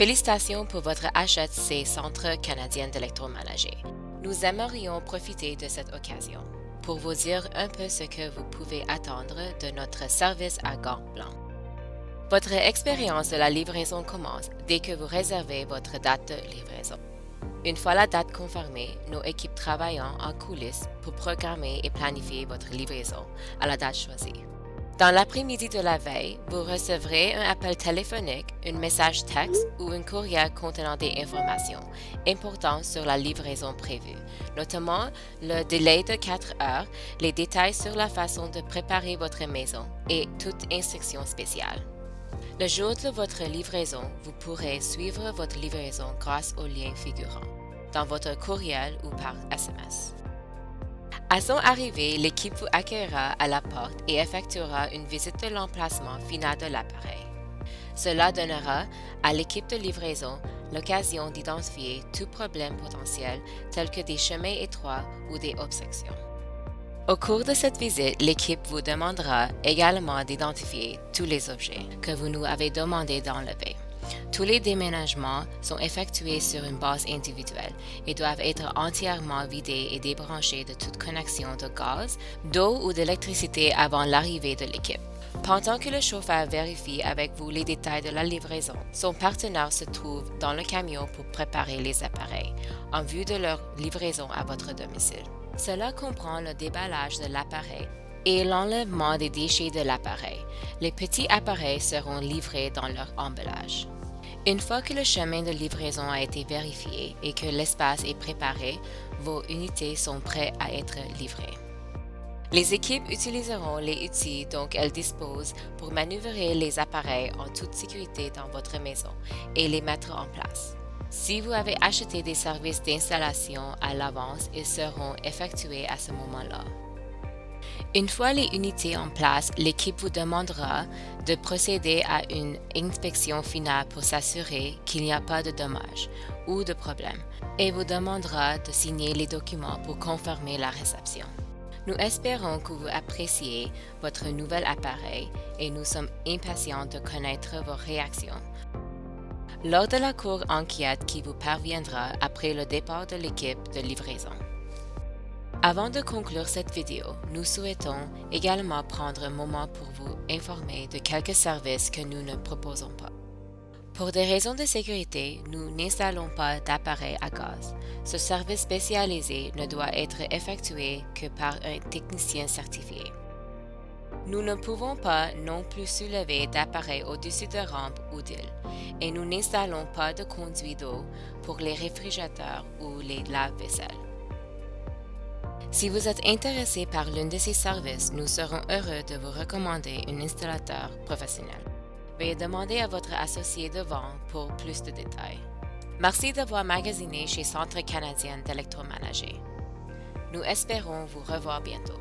Félicitations pour votre achat de ces centres canadiens d'électroménager. Nous aimerions profiter de cette occasion pour vous dire un peu ce que vous pouvez attendre de notre service à gants blancs. Votre expérience de la livraison commence dès que vous réservez votre date de livraison. Une fois la date confirmée, nos équipes travaillent en coulisses pour programmer et planifier votre livraison à la date choisie. Dans l'après-midi de la veille, vous recevrez un appel téléphonique, un message texte ou un courriel contenant des informations importantes sur la livraison prévue, notamment le délai de 4 heures, les détails sur la façon de préparer votre maison et toute instruction spéciale. Le jour de votre livraison, vous pourrez suivre votre livraison grâce au lien figurant dans votre courriel ou par SMS. À son arrivée, l'équipe vous accueillera à la porte et effectuera une visite de l'emplacement final de l'appareil. Cela donnera à l'équipe de livraison l'occasion d'identifier tout problème potentiel tel que des chemins étroits ou des obstructions. Au cours de cette visite, l'équipe vous demandera également d'identifier tous les objets que vous nous avez demandé d'enlever. Tous les déménagements sont effectués sur une base individuelle et doivent être entièrement vidés et débranchés de toute connexion de gaz, d'eau ou d'électricité avant l'arrivée de l'équipe. Pendant que le chauffeur vérifie avec vous les détails de la livraison, son partenaire se trouve dans le camion pour préparer les appareils, en vue de leur livraison à votre domicile. Cela comprend le déballage de l'appareil et l'enlèvement des déchets de l'appareil. Les petits appareils seront livrés dans leur emballage. Une fois que le chemin de livraison a été vérifié et que l'espace est préparé, vos unités sont prêtes à être livrées. Les équipes utiliseront les outils dont elles disposent pour manœuvrer les appareils en toute sécurité dans votre maison et les mettre en place. Si vous avez acheté des services d'installation à l'avance, ils seront effectués à ce moment-là. Une fois les unités en place, l'équipe vous demandera de procéder à une inspection finale pour s'assurer qu'il n'y a pas de dommages ou de problèmes et vous demandera de signer les documents pour confirmer la réception. Nous espérons que vous appréciez votre nouvel appareil et nous sommes impatients de connaître vos réactions. Lors de la courte enquête qui vous parviendra après le départ de l'équipe de livraison. Avant de conclure cette vidéo, nous souhaitons également prendre un moment pour vous informer de quelques services que nous ne proposons pas. Pour des raisons de sécurité, nous n'installons pas d'appareil à gaz. Ce service spécialisé ne doit être effectué que par un technicien certifié. Nous ne pouvons pas non plus soulever d'appareils au-dessus de rampes ou d'îles, et nous n'installons pas de conduits d'eau pour les réfrigérateurs ou les lave-vaisselle. Si vous êtes intéressé par l'un de ces services, nous serons heureux de vous recommander un installateur professionnel. Veuillez demander à votre associé de vente pour plus de détails. Merci d'avoir magasiné chez Centre canadien d'électroménager. Nous espérons vous revoir bientôt.